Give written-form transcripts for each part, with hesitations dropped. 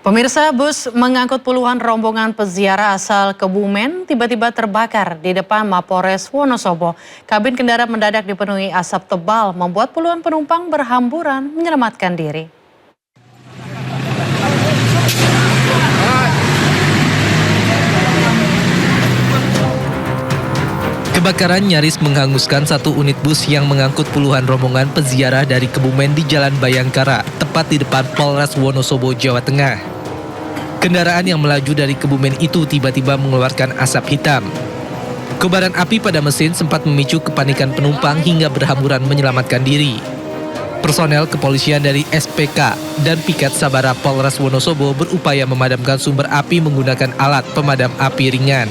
Pemirsa, bus mengangkut puluhan rombongan peziarah asal Kebumen tiba-tiba terbakar di depan Mapores Wonosobo. Kabin kendaraan mendadak dipenuhi asap tebal, membuat puluhan penumpang berhamburan menyelamatkan diri. Kebakaran nyaris menghanguskan satu unit bus yang mengangkut puluhan rombongan peziarah dari Kebumen di Jalan Bayangkara, tepat di depan Polres Wonosobo, Jawa Tengah. Kendaraan yang melaju dari Kebumen itu tiba-tiba mengeluarkan asap hitam. Kobaran api pada mesin sempat memicu kepanikan penumpang hingga berhamburan menyelamatkan diri. Personel kepolisian dari SPK dan Piket Sabara Polres Wonosobo berupaya memadamkan sumber api menggunakan alat pemadam api ringan.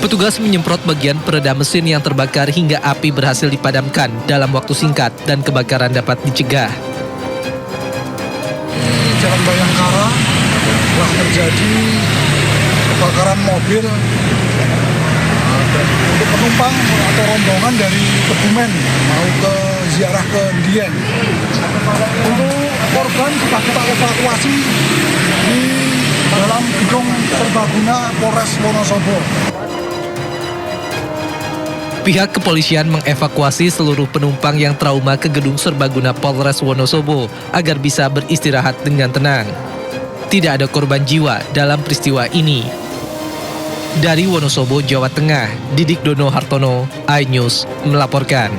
Petugas menyemprot bagian peredam mesin yang terbakar hingga api berhasil dipadamkan dalam waktu singkat dan kebakaran dapat dicegah. Jalan Bayangkara telah terjadi kebakaran mobil dan untuk penumpang atau rombongan dari Kebumen mau ke ziarah ke Dieng. Untuk korban sudah kita evakuasi di dalam gedung serbaguna Polres Wonosobo. Pihak kepolisian mengevakuasi seluruh penumpang yang trauma ke gedung serbaguna Polres Wonosobo agar bisa beristirahat dengan tenang. Tidak ada korban jiwa dalam peristiwa ini. Dari Wonosobo, Jawa Tengah, Didik Dono Hartono, iNews melaporkan.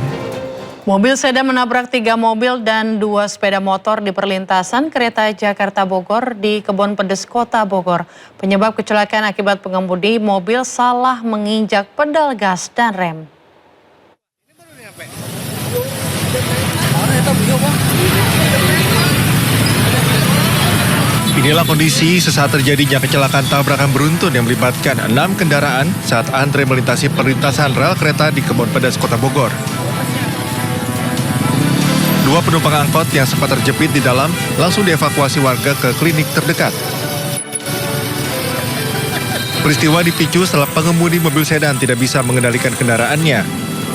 Mobil sedan menabrak 3 mobil dan 2 sepeda motor di perlintasan kereta Jakarta-Bogor di Kebon Pedes, Kota Bogor. Penyebab kecelakaan akibat pengemudi mobil salah menginjak pedal gas dan rem. Inilah kondisi sesaat terjadinya kecelakaan tabrakan beruntun yang melibatkan 6 kendaraan saat antre melintasi perlintasan rel kereta di Kebon Pedes, Kota Bogor. 2 penumpang angkot yang sempat terjepit di dalam langsung dievakuasi warga ke klinik terdekat. Peristiwa dipicu setelah pengemudi mobil sedan tidak bisa mengendalikan kendaraannya.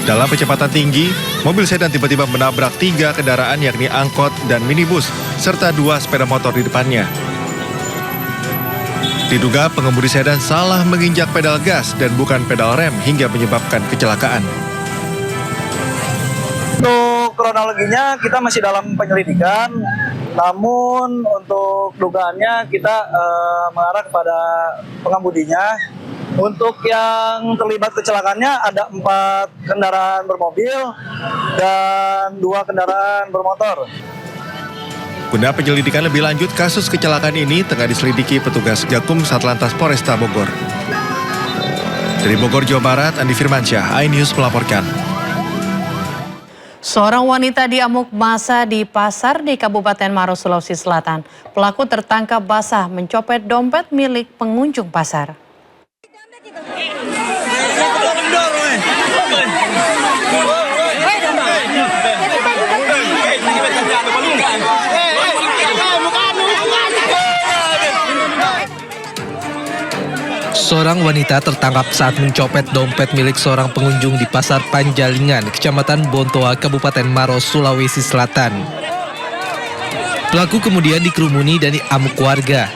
Dalam kecepatan tinggi, mobil sedan tiba-tiba menabrak 3 kendaraan yakni angkot dan minibus, serta 2 sepeda motor di depannya. Diduga pengemudi sedan salah menginjak pedal gas dan bukan pedal rem hingga menyebabkan kecelakaan. Untuk kronologinya kita masih dalam penyelidikan, namun untuk dugaannya kita mengarah kepada pengemudinya. Untuk yang terlibat kecelakaannya ada 4 kendaraan bermobil dan 2 kendaraan bermotor. Guna penyelidikan lebih lanjut, kasus kecelakaan ini tengah diselidiki petugas Gakum Satlantas Polresta Bogor. Dari Bogor, Jawa Barat, Andi Firmansyah, iNews melaporkan. Seorang wanita diamuk massa di pasar di Kabupaten Maros, Sulawesi Selatan. Pelaku tertangkap basah mencopet dompet milik pengunjung pasar. Seorang wanita tertangkap saat mencopet dompet milik seorang pengunjung di Pasar Panjalingan, Kecamatan Bontoa, Kabupaten Maros, Sulawesi Selatan. Pelaku kemudian dikerumuni dan diamuk warga.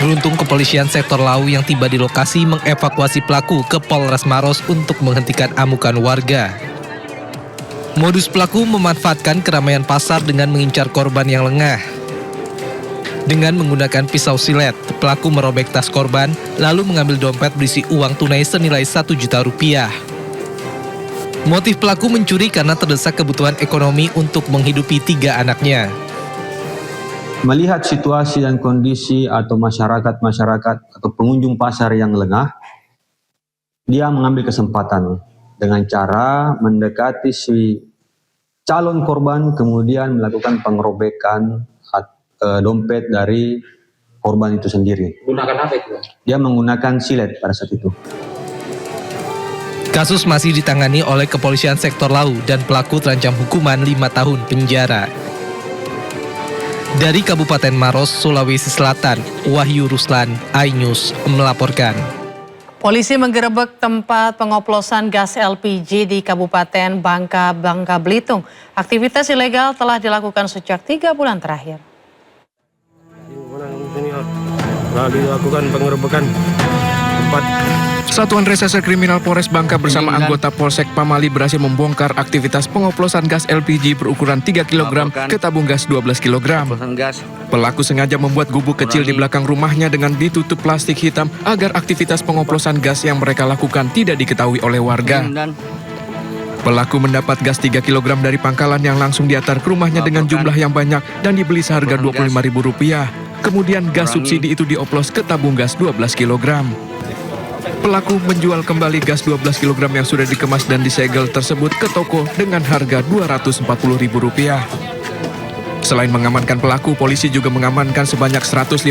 Beruntung kepolisian sektor Lau yang tiba di lokasi mengevakuasi pelaku ke Polres Maros untuk menghentikan amukan warga. Modus pelaku memanfaatkan keramaian pasar dengan mengincar korban yang lengah. Dengan menggunakan pisau silet, pelaku merobek tas korban, lalu mengambil dompet berisi uang tunai senilai 1 juta rupiah. Motif pelaku mencuri karena terdesak kebutuhan ekonomi untuk menghidupi 3 anaknya. Melihat situasi dan kondisi atau masyarakat atau pengunjung pasar yang lengah, dia mengambil kesempatan dengan cara mendekati si calon korban, kemudian melakukan pengerobekan dompet dari korban itu sendiri. Gunakan apa itu? Dia menggunakan silet pada saat itu. Kasus masih ditangani oleh kepolisian sektor Lau dan pelaku terancam hukuman 5 tahun penjara. Dari Kabupaten Maros, Sulawesi Selatan, Wahyu Ruslan, iNews melaporkan. Polisi menggerebek tempat pengoplosan gas LPG di Kabupaten Bangka Belitung. Aktivitas ilegal telah dilakukan sejak 3 bulan terakhir. Telah dilakukan penggerebekan tempat. Satuan Reserse Kriminal Polres Bangka bersama anggota Polsek Pamali berhasil membongkar aktivitas pengoplosan gas LPG berukuran 3 kg ke tabung gas 12 kg. Pelaku sengaja membuat gubuk kecil di belakang rumahnya dengan ditutup plastik hitam agar aktivitas pengoplosan gas yang mereka lakukan tidak diketahui oleh warga. Pelaku mendapat gas 3 kg dari pangkalan yang langsung diantar ke rumahnya dengan jumlah yang banyak dan dibeli seharga Rp25.000. Kemudian gas subsidi itu dioplos ke tabung gas 12 kg. Pelaku menjual kembali gas 12 kg yang sudah dikemas dan disegel tersebut ke toko dengan harga Rp240.000. Selain mengamankan pelaku, polisi juga mengamankan sebanyak 151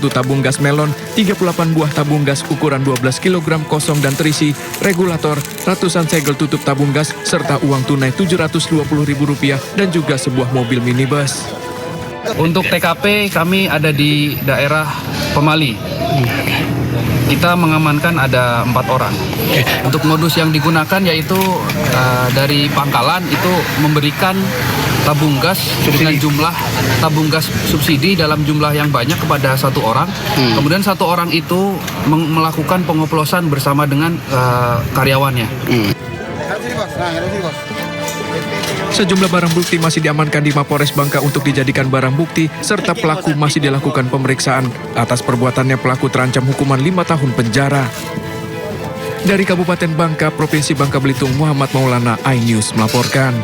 tabung gas melon, 38 buah tabung gas ukuran 12 kg kosong dan terisi, regulator, ratusan segel tutup tabung gas, serta uang tunai Rp720.000 dan juga sebuah mobil minibus. Untuk TKP kami ada di daerah Pemali. Kita mengamankan ada 4 orang. Untuk modus yang digunakan yaitu dari pangkalan itu memberikan tabung gas dengan jumlah tabung gas subsidi dalam jumlah yang banyak kepada 1 orang. Kemudian 1 orang itu melakukan pengoplosan bersama dengan karyawannya. Sejumlah barang bukti masih diamankan di Mapores Bangka untuk dijadikan barang bukti, serta pelaku masih dilakukan pemeriksaan. Atas perbuatannya pelaku terancam hukuman 5 tahun penjara. Dari Kabupaten Bangka, Provinsi Bangka Belitung, Muhammad Maulana, iNews melaporkan.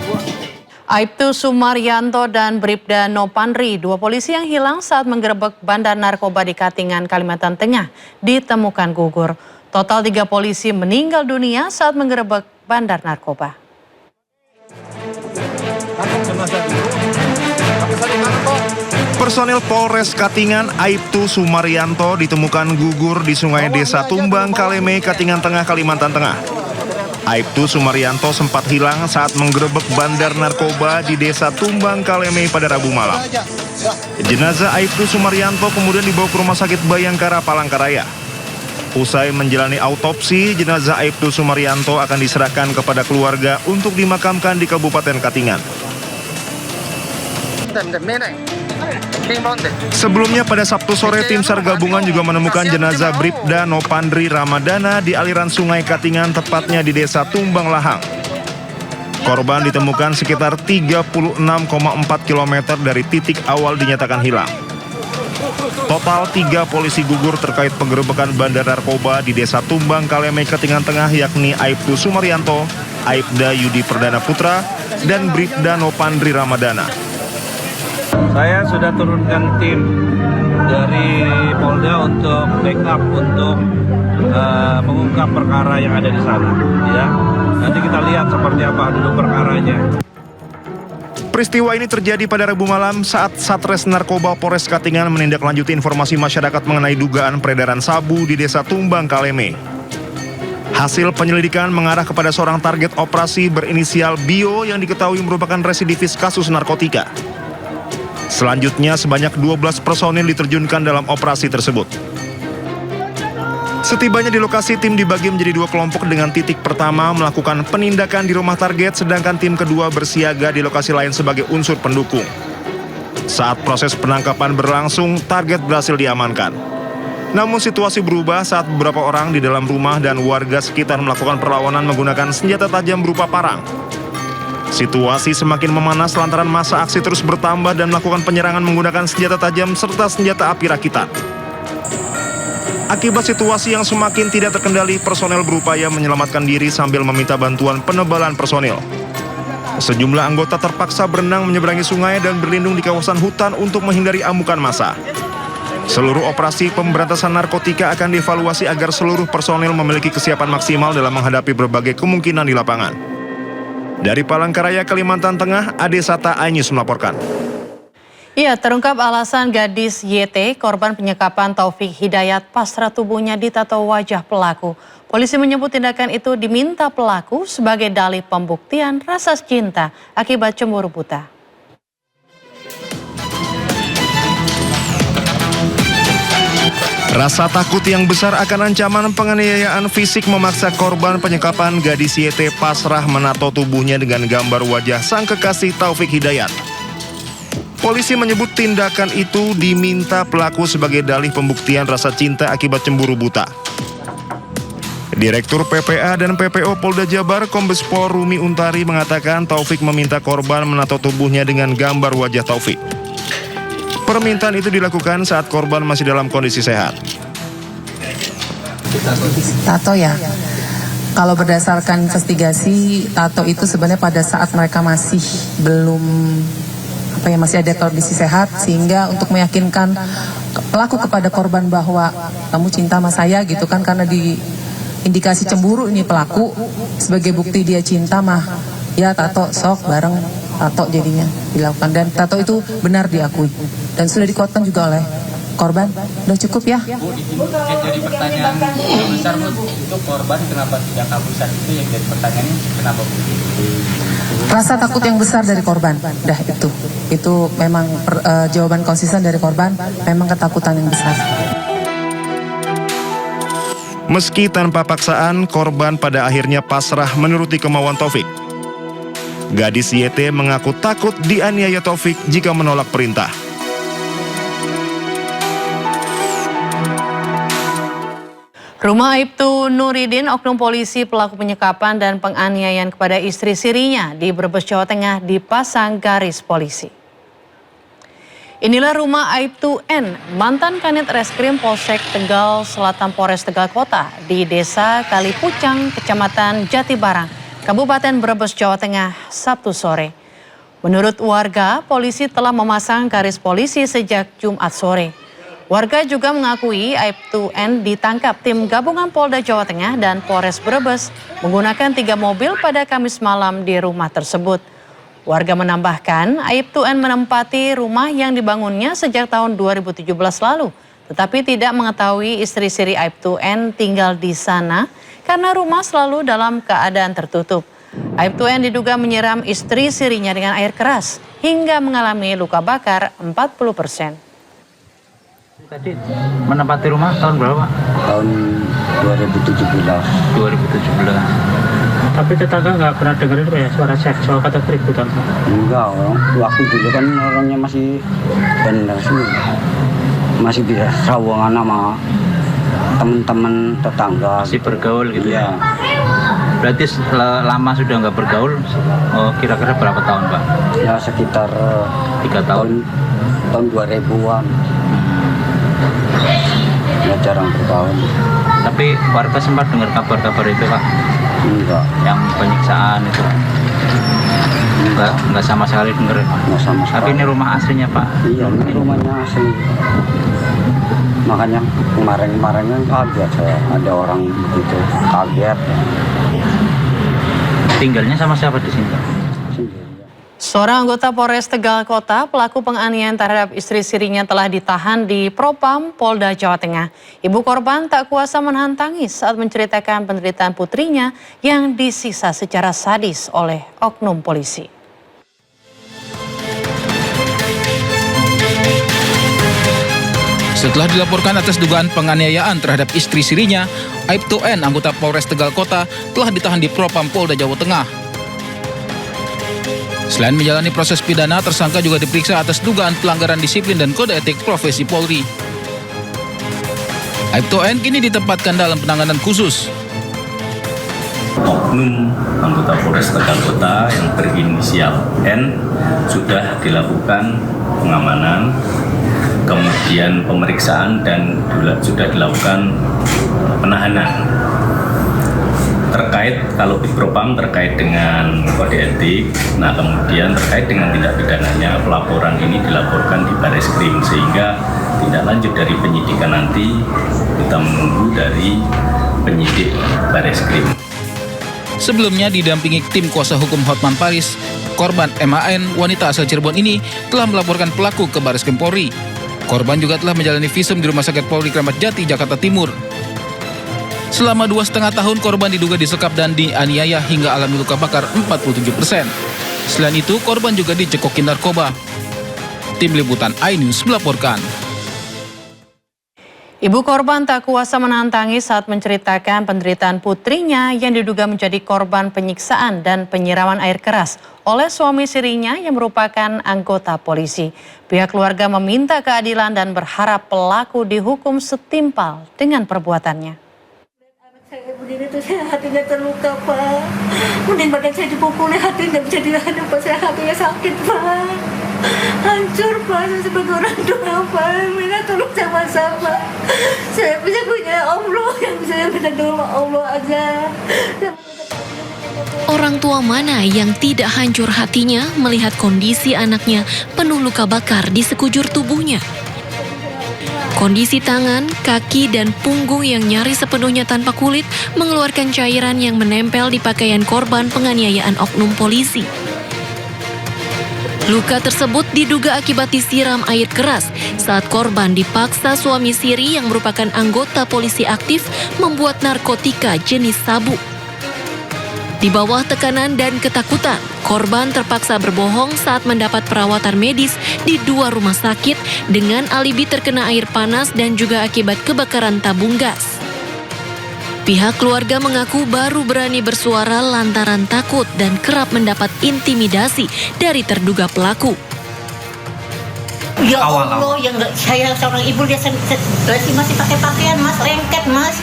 Aibtu Sumaryanto dan Bribda Nopandri, 2 polisi yang hilang saat menggerebek bandar narkoba di Katingan, Kalimantan Tengah, ditemukan gugur. Total 3 polisi meninggal dunia saat menggerebek bandar narkoba. Personil Polres Katingan Aibtu Sumaryanto ditemukan gugur di sungai Desa Tumbang Kaleme, Katingan Tengah, Kalimantan Tengah. Aibtu Sumaryanto sempat hilang saat menggerebek bandar narkoba di Desa Tumbang Kaleme pada Rabu malam. Jenazah Aibtu Sumaryanto kemudian dibawa ke Rumah Sakit Bayangkara, Palangkaraya. Usai menjalani autopsi, jenazah Aibtu Sumaryanto akan diserahkan kepada keluarga untuk dimakamkan di Kabupaten Katingan. Sebelumnya pada Sabtu sore, tim SAR gabungan juga menemukan jenazah Bribda Nopandri Ramadana di aliran sungai Katingan, tepatnya di Desa Tumbang Lahang. Korban ditemukan sekitar 36,4 km dari titik awal dinyatakan hilang. Total 3 polisi gugur terkait penggerebekan bandar narkoba di Desa Tumbang Kaleme, Katingan Tengah, yakni Aibtu Sumaryanto, Aibda Yudi Perdana Putra, dan Bribda Nopandri Ramadana. Saya sudah turunkan tim dari Polda untuk backup untuk mengungkap perkara yang ada di sana. Ya, nanti kita lihat seperti apa dulu perkaranya. Peristiwa ini terjadi pada Rabu malam saat Satres Narkoba Polres Katingan menindaklanjuti informasi masyarakat mengenai dugaan peredaran sabu di Desa Tumbang Kaleme. Hasil penyelidikan mengarah kepada seorang target operasi berinisial Bio yang diketahui merupakan residivis kasus narkotika. Selanjutnya, sebanyak 12 personil diterjunkan dalam operasi tersebut. Setibanya di lokasi, tim dibagi menjadi 2 kelompok dengan titik pertama melakukan penindakan di rumah target, sedangkan tim kedua bersiaga di lokasi lain sebagai unsur pendukung. Saat proses penangkapan berlangsung, target berhasil diamankan. Namun situasi berubah saat beberapa orang di dalam rumah dan warga sekitar melakukan perlawanan menggunakan senjata tajam berupa parang. Situasi semakin memanas lantaran massa aksi terus bertambah dan melakukan penyerangan menggunakan senjata tajam serta senjata api rakitan. Akibat situasi yang semakin tidak terkendali, personel berupaya menyelamatkan diri sambil meminta bantuan penebalan personil. Sejumlah anggota terpaksa berenang menyeberangi sungai dan berlindung di kawasan hutan untuk menghindari amukan massa. Seluruh operasi pemberantasan narkotika akan dievaluasi agar seluruh personil memiliki kesiapan maksimal dalam menghadapi berbagai kemungkinan di lapangan. Dari Palangkaraya, Kalimantan Tengah, Ade Sata, iNews melaporkan. Iya, terungkap alasan gadis YT, korban penyekapan Taufik Hidayat, pasrah tubuhnya ditato wajah pelaku. Polisi menyebut tindakan itu diminta pelaku sebagai dalih pembuktian rasa cinta akibat cemburu buta. Rasa takut yang besar akan ancaman penganiayaan fisik memaksa korban penyekapan gadis YT pasrah menato tubuhnya dengan gambar wajah sang kekasih Taufik Hidayat. Polisi menyebut tindakan itu diminta pelaku sebagai dalih pembuktian rasa cinta akibat cemburu buta. Direktur PPA dan PPO Polda Jabar Kombes Pol Rumi Untari mengatakan Taufik meminta korban menato tubuhnya dengan gambar wajah Taufik. Permintaan itu dilakukan saat korban masih dalam kondisi sehat. Tato ya, kalau berdasarkan investigasi, tato itu sebenarnya pada saat mereka masih belum masih ada kondisi sehat, sehingga untuk meyakinkan pelaku kepada korban bahwa kamu cinta sama saya gitu kan, karena di indikasi cemburu ini pelaku, sebagai bukti dia cinta mah ya tato sok bareng tato jadinya dilakukan, dan tato itu benar diakui dan sudah dikuatkan juga oleh korban. Udah cukup ya? Bu, jadi pertanyaan besar Bu, itu korban kenapa tidak kabur saat itu, yang jadi pertanyaannya kenapa Bu? Rasa takut yang besar dari korban, dah itu memang jawaban konsisten dari korban, memang ketakutan yang besar. Meski tanpa paksaan, korban pada akhirnya pasrah menuruti kemauan Taufik. Gadis YT mengaku takut dianiaya Taufik jika menolak perintah. Rumah Aibtu Nuridin, oknum polisi pelaku penyekapan dan penganiayaan kepada istri sirinya di Brebes, Jawa Tengah dipasang garis polisi. Inilah rumah Aibtu N, mantan Kanit Reskrim Polsek Tegal Selatan Polres Tegal Kota di Desa Kalipucang, Kecamatan Jatibarang, Kabupaten Brebes, Jawa Tengah, Sabtu sore. Menurut warga, polisi telah memasang garis polisi sejak Jumat sore. Warga juga mengakui Aibtu N ditangkap tim gabungan Polda Jawa Tengah dan Polres Brebes menggunakan 3 mobil pada Kamis malam di rumah tersebut. Warga menambahkan Aibtu N menempati rumah yang dibangunnya sejak tahun 2017 lalu, tetapi tidak mengetahui istri siri Aibtu N tinggal di sana karena rumah selalu dalam keadaan tertutup. Aibtu N diduga menyiram istri sirinya dengan air keras hingga mengalami luka bakar 40%. Tadi menempati rumah tahun berapa? Tahun 2017. Tapi tetangga nggak pernah dengar itu ya suara seksual kata keributan? Enggak, waktu dulu kan orangnya masih benar sih, masih bisa sawangan sama teman-teman tetangga. Masih bergaul gitu ya? Berarti lama sudah nggak bergaul, kira-kira berapa tahun Pak? Ya sekitar 3 tahun. Tahun 2000-an. Ya jarang bergaul. Tapi warga sempat dengar kabar-kabar itu Pak? Enggak. Yang penyiksaan itu? Enggak sama sekali dengar. Enggak sama sekali. Tapi ini rumah aslinya Pak? Iya, ini rumahnya asli. Makanya kemarin-kemarin kan kaget saya, ada orang begitu kaget. Tinggalnya sama siapa di sini? Seorang anggota Polres Tegal Kota, pelaku penganiayaan terhadap istri sirinya telah ditahan di Propam Polda Jawa Tengah. Ibu korban tak kuasa menahan tangis saat menceritakan penderitaan putrinya yang disiksa secara sadis oleh oknum polisi. Setelah dilaporkan atas dugaan penganiayaan terhadap istri sirinya, Aibtu N, anggota Polres Tegal Kota, telah ditahan di Propam Polda Jawa Tengah. Selain menjalani proses pidana, tersangka juga diperiksa atas dugaan pelanggaran disiplin dan kode etik profesi Polri. Aibtu N kini ditempatkan dalam penanganan khusus. Oknum anggota Polres Tegal Kota yang berinisial N sudah dilakukan pengamanan, kemudian pemeriksaan dan sudah dilakukan penahanan. Terkait kalau di Propam terkait dengan kode etik, nah kemudian terkait dengan tindak pidananya, pelaporan ini dilaporkan di Bareskrim sehingga tindak lanjut dari penyidikan nanti kita menunggu dari penyidik Bareskrim. Sebelumnya didampingi tim kuasa hukum Hotman Paris, korban MAN, wanita asal Cirebon ini telah melaporkan pelaku ke Bareskrim Polri. Korban juga telah menjalani visum di Rumah Sakit Polri Kramat Jati, Jakarta Timur. Selama 2,5 tahun korban diduga disekap dan dianiaya hingga alami luka bakar 47%. Selain itu, korban juga dicekokin narkoba. Tim Liputan iNews melaporkan. Ibu korban tak kuasa menahan tangis saat menceritakan penderitaan putrinya yang diduga menjadi korban penyiksaan dan penyiraman air keras oleh suami sirinya yang merupakan anggota polisi. Pihak keluarga meminta keadilan dan berharap pelaku dihukum setimpal dengan perbuatannya. Saya berdiri tuh saya hatinya terluka, Pak. Mending badan saya dipukuli, hati tidak bisa dihadap, Pak. Saya hatinya sakit, Pak. Hancur, Pak. Saya sebagai orang tua, Pak. Minta tolong sama-sama. Saya punya Allah yang bisa minta tolong Allah aja. Orang tua mana yang tidak hancur hatinya melihat kondisi anaknya penuh luka bakar di sekujur tubuhnya? Kondisi tangan, kaki, dan punggung yang nyaris sepenuhnya tanpa kulit mengeluarkan cairan yang menempel di pakaian korban penganiayaan oknum polisi. Luka tersebut diduga akibat disiram air keras saat korban dipaksa suami siri yang merupakan anggota polisi aktif membuat narkotika jenis sabu. Di bawah tekanan dan ketakutan, korban terpaksa berbohong saat mendapat perawatan medis di 2 rumah sakit dengan alibi terkena air panas dan juga akibat kebakaran tabung gas. Pihak keluarga mengaku baru berani bersuara lantaran takut dan kerap mendapat intimidasi dari terduga pelaku. Ya Allah, yang saya seorang ibu dia masih pakai pakaian, Mas, lengket, Mas.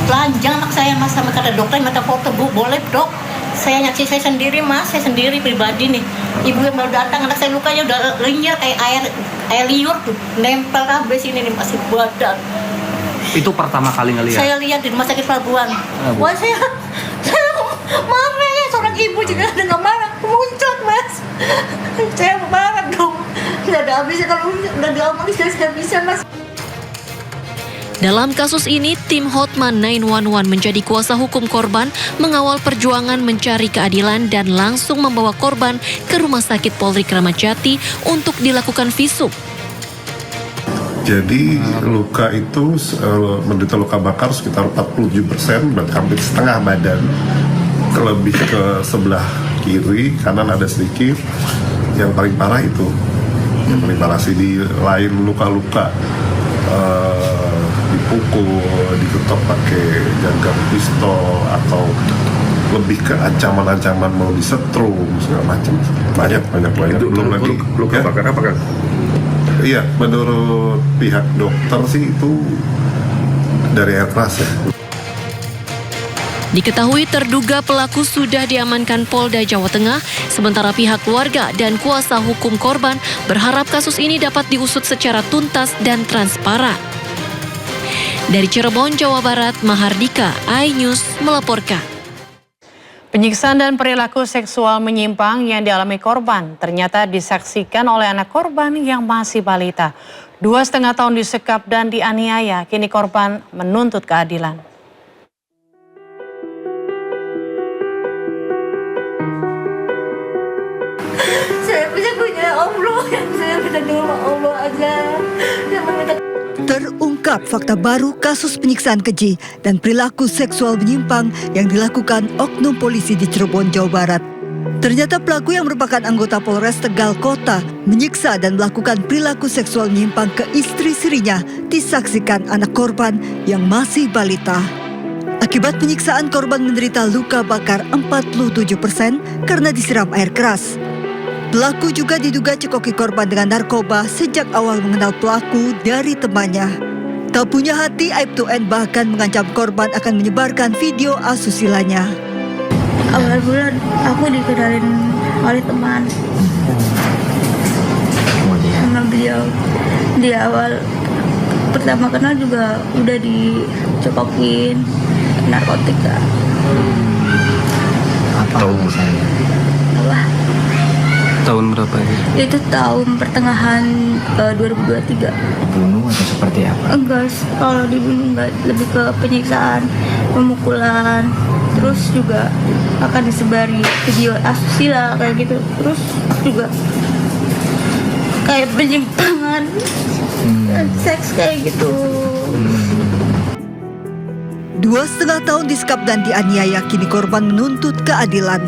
Telanjang anak saya, Mas, sama kata dokter minta foto, Bu, boleh, Dok. Saya nyaksi saya sendiri, Mas, saya sendiri pribadi nih. Ibu yang baru datang, anak saya lukanya udah linyar kayak air liur tuh, nempel kabeh sini nih, masih badan. Itu pertama kali ngelihat? Saya lihat di rumah sakit Pelabuhan. Wah, saya maaf ya, seorang ibu juga nggak marah, muncul, Mas. Saya marah dong. Nggak ada habisnya kalau udah diomongin saya sudah bisa, Mas. Dalam kasus ini, tim Hotman 911 menjadi kuasa hukum korban mengawal perjuangan mencari keadilan dan langsung membawa korban ke Rumah Sakit Polri Kramat Jati untuk dilakukan visum. Jadi luka itu menderita luka bakar sekitar 47%, berarti hampir setengah badan, lebih ke sebelah kiri, kanan ada sedikit. Yang paling parah itu, yang paling parah sih di lain luka-luka dipukul, diketok pakai gagang pistol atau lebih ke ancaman-ancaman mau disetrum segala macam, banyak. Itu belum lagi luka bakar apa kan? Iya, menurut pihak dokter sih itu dari air keras ya. Diketahui terduga pelaku sudah diamankan Polda Jawa Tengah, sementara pihak keluarga dan kuasa hukum korban berharap kasus ini dapat diusut secara tuntas dan transparan. Dari Cirebon, Jawa Barat, Mahardika, iNews melaporkan. Penyiksaan dan perilaku seksual menyimpang yang dialami korban ternyata disaksikan oleh anak korban yang masih balita. 2,5 tahun disekap dan dianiaya, kini korban menuntut keadilan. Saya punya Allah yang saya minta tolong Allah aja. Terungkap fakta baru kasus penyiksaan keji dan perilaku seksual menyimpang yang dilakukan oknum polisi di Cirebon, Jawa Barat. Ternyata pelaku yang merupakan anggota Polres Tegal Kota menyiksa dan melakukan perilaku seksual menyimpang ke istri sirinya disaksikan anak korban yang masih balita. Akibat penyiksaan, korban menderita luka bakar 47% karena disiram air keras. Pelaku juga diduga cekoki korban dengan narkoba sejak awal mengenal pelaku dari temannya. Tak punya hati, Aibtu N bahkan mengancam korban akan menyebarkan video asusilanya. Awal bulan aku dikenalin oleh teman sama beliau. Di awal pertama kenal juga udah dicekokin narkotika. Apa misalnya? Tahun berapa ini? Itu tahun pertengahan 2023. Bunuh atau seperti apa? Enggak, kalau dibunuh enggak, lebih ke penyiksaan, pemukulan, terus juga akan disebari video asusila kayak gitu, terus juga kayak penyimpangan, seks kayak gitu. 2,5 tahun disekap dan dianiaya, kini korban menuntut keadilan.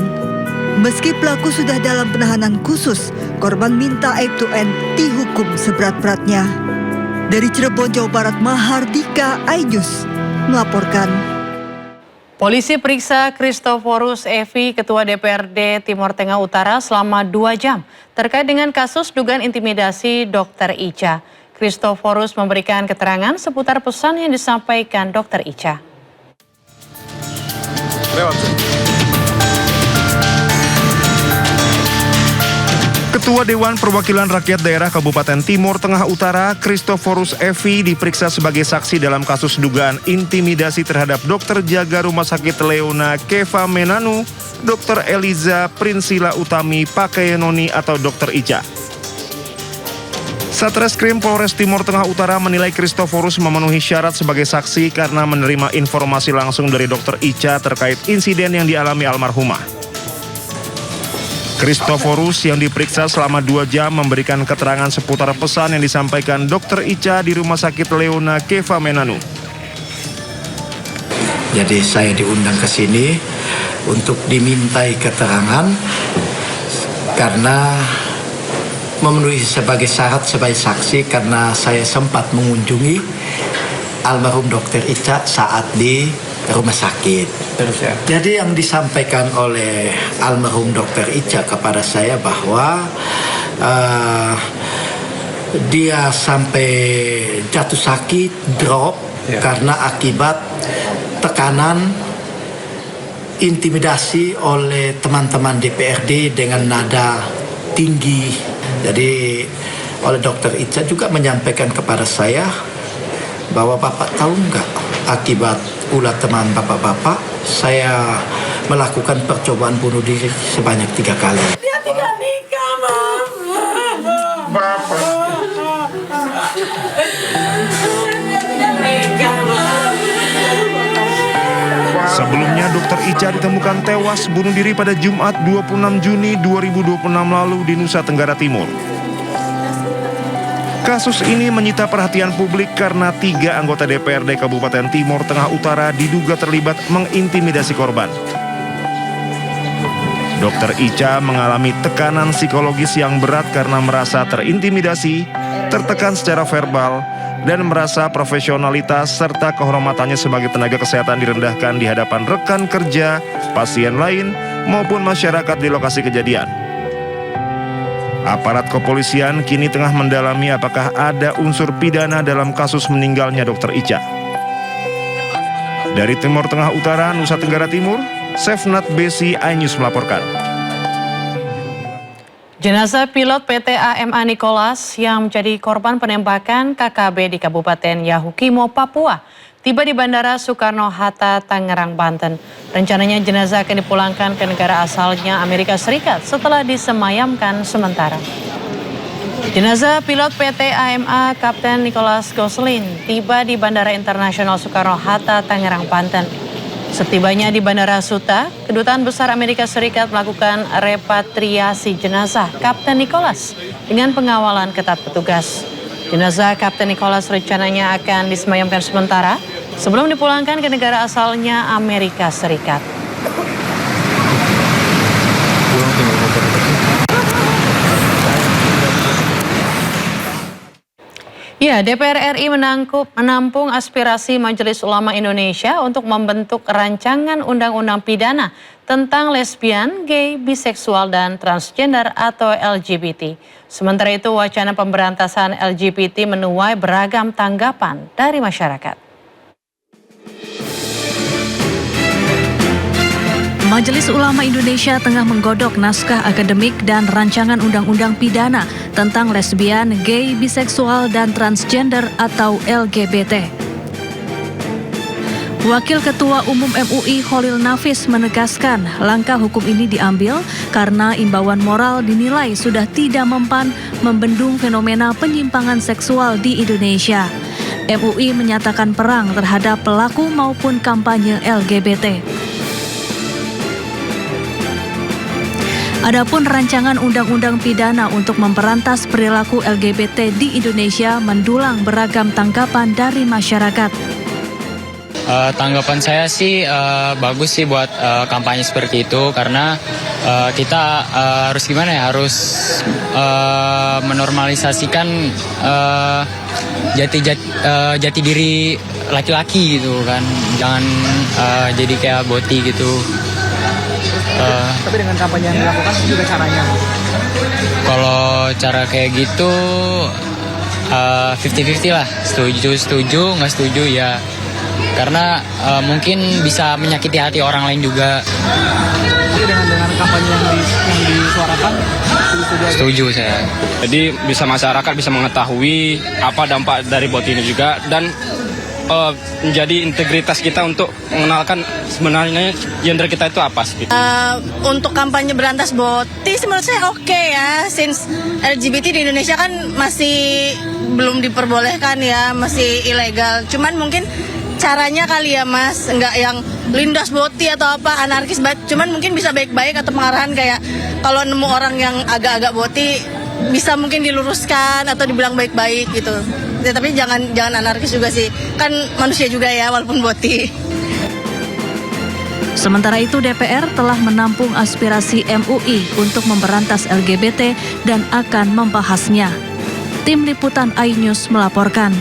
Meski pelaku sudah dalam penahanan khusus, korban minta Aibtu N dihukum seberat-beratnya. Dari Cirebon, Jawa Barat, Mahardika Ainus melaporkan. Polisi periksa Christoforus Evi, Ketua DPRD Timur Tengah Utara selama 2 jam terkait dengan kasus dugaan intimidasi Dr. Ica. Christoforus memberikan keterangan seputar pesan yang disampaikan Dr. Ica. Ketua Dewan Perwakilan Rakyat Daerah Kabupaten Timur Tengah Utara, Christoforus Evi, diperiksa sebagai saksi dalam kasus dugaan intimidasi terhadap dokter jaga Rumah Sakit Leona Keva Menanu, Dr. Eliza Prinsila Utami Pakeyenoni atau Dr. Ica. Satreskrim Polres Timur Tengah Utara menilai Christoforus memenuhi syarat sebagai saksi karena menerima informasi langsung dari Dr. Ica terkait insiden yang dialami almarhumah. Christoforus yang diperiksa selama 2 jam memberikan keterangan seputar pesan yang disampaikan Dr. Ica di Rumah Sakit Leona Keva Menanu. Jadi saya diundang ke sini untuk dimintai keterangan karena memenuhi sebagai syarat sebagai saksi karena saya sempat mengunjungi almarhum Dr. Ica saat di rumah sakit. Jadi yang disampaikan oleh almarhum Dr. Ica kepada saya bahwa dia sampai jatuh sakit, drop karena akibat tekanan intimidasi oleh teman-teman DPRD dengan nada tinggi. Jadi oleh Dr. Ica juga menyampaikan kepada saya bahwa Bapak tahu nggak akibat ulah teman Bapak-Bapak saya melakukan percobaan bunuh diri sebanyak 3 kali. Dia tidak nikah, Mama. Sebelumnya, Dr. Ica ditemukan tewas bunuh diri pada Jumat 26 Juni 2026 lalu di Nusa Tenggara Timur. Kasus ini menyita perhatian publik karena 3 anggota DPRD Kabupaten Timur Tengah Utara diduga terlibat mengintimidasi korban. Dr. Ica mengalami tekanan psikologis yang berat karena merasa terintimidasi, tertekan secara verbal, dan merasa profesionalitas serta kehormatannya sebagai tenaga kesehatan direndahkan di hadapan rekan kerja, pasien lain, maupun masyarakat di lokasi kejadian. Aparat kepolisian kini tengah mendalami apakah ada unsur pidana dalam kasus meninggalnya Dr. Ica. Dari Timur Tengah Utara, Nusa Tenggara Timur, Sefnat Besi Ainus melaporkan. Jenazah pilot PT AMA Nicholas yang menjadi korban penembakan KKB di Kabupaten Yahukimo, Papua, tiba di Bandara Soekarno-Hatta, Tangerang, Banten. Rencananya jenazah akan dipulangkan ke negara asalnya Amerika Serikat setelah disemayamkan sementara. Jenazah pilot PT AMA Kapten Nicholas Goslin tiba di Bandara Internasional Soekarno-Hatta, Tangerang, Banten. Setibanya di Bandara Suta, Kedutaan Besar Amerika Serikat melakukan repatriasi jenazah Kapten Nicholas dengan pengawalan ketat petugas. Jenazah Kapten Nicholas rencananya akan disemayamkan sementara sebelum dipulangkan ke negara asalnya Amerika Serikat. Ya, DPR RI menampung aspirasi Majelis Ulama Indonesia untuk membentuk rancangan undang-undang pidana tentang lesbian, gay, biseksual, dan transgender atau LGBT. Sementara itu, wacana pemberantasan LGBT menuai beragam tanggapan dari masyarakat. Majelis Ulama Indonesia tengah menggodok naskah akademik dan rancangan undang-undang pidana tentang lesbian, gay, biseksual, dan transgender atau LGBT. Wakil Ketua Umum MUI Kholil Nafis menegaskan langkah hukum ini diambil karena imbauan moral dinilai sudah tidak mempan membendung fenomena penyimpangan seksual di Indonesia. MUI menyatakan perang terhadap pelaku maupun kampanye LGBT. Adapun rancangan undang-undang pidana untuk memberantas perilaku LGBT di Indonesia mendulang beragam tanggapan dari masyarakat. Tanggapan saya sih bagus sih buat kampanye seperti itu karena kita harus gimana ya, harus menormalisasikan jati diri laki-laki gitu kan, jangan jadi kayak boti gitu. Tapi dengan kampanye yang dilakukan juga caranya. Kalau cara kayak gitu 50-50 lah, setuju nggak setuju ya, karena mungkin bisa menyakiti hati orang lain juga. Tapi dengan kampanye yang disuarakan setuju saya. Jadi bisa masyarakat bisa mengetahui apa dampak dari bot ini juga, dan menjadi integritas kita untuk mengenalkan sebenarnya gender kita itu apa sih. Untuk kampanye berantas boti menurut saya oke ya, since LGBT di Indonesia kan masih belum diperbolehkan ya, masih ilegal. Cuman mungkin caranya kali ya Mas, nggak yang lindas boti atau apa anarkis banget. Cuman mungkin bisa baik-baik atau pengarahan kayak kalau nemu orang yang agak-agak boti bisa mungkin diluruskan atau dibilang baik-baik gitu. Ya, tapi jangan anarkis juga sih, kan manusia juga ya walaupun boti. Sementara itu DPR telah menampung aspirasi MUI untuk memberantas LGBT dan akan membahasnya. Tim Liputan iNews melaporkan.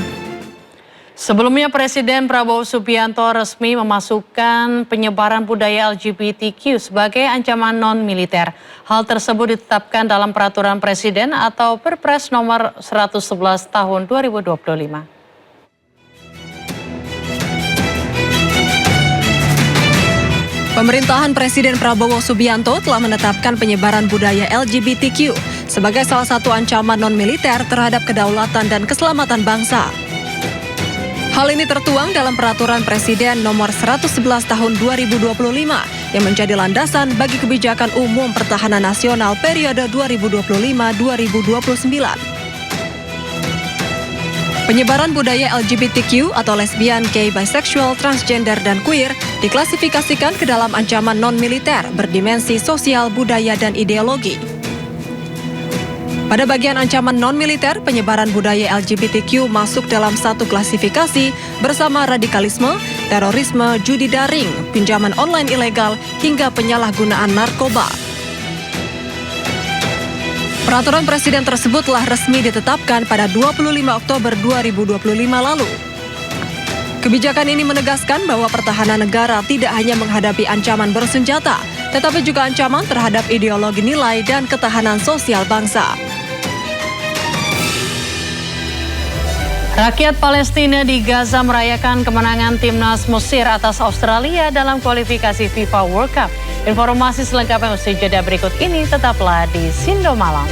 Sebelumnya Presiden Prabowo Subianto resmi memasukkan penyebaran budaya LGBTQ sebagai ancaman non-militer. Hal tersebut ditetapkan dalam Peraturan Presiden atau Perpres nomor 111 tahun 2025. Pemerintahan Presiden Prabowo Subianto telah menetapkan penyebaran budaya LGBTQ sebagai salah satu ancaman non-militer terhadap kedaulatan dan keselamatan bangsa. Hal ini tertuang dalam Peraturan Presiden nomor 111 tahun 2025 yang menjadi landasan bagi kebijakan umum pertahanan nasional periode 2025-2029. Penyebaran budaya LGBTQ atau lesbian, gay, bisexual, transgender, dan queer diklasifikasikan ke dalam ancaman non-militer berdimensi sosial, budaya, dan ideologi. Pada bagian ancaman non-militer, penyebaran budaya LGBTQ masuk dalam satu klasifikasi bersama radikalisme, terorisme, judi daring, pinjaman online ilegal, hingga penyalahgunaan narkoba. Peraturan Presiden tersebut telah resmi ditetapkan pada 25 Oktober 2025 lalu. Kebijakan ini menegaskan bahwa pertahanan negara tidak hanya menghadapi ancaman bersenjata, tetapi juga ancaman terhadap ideologi nilai dan ketahanan sosial bangsa. Rakyat Palestina di Gaza merayakan kemenangan timnas Mesir atas Australia dalam kualifikasi FIFA World Cup. Informasi selengkapnya usai jeda berikut ini, tetaplah di Sindo Malam.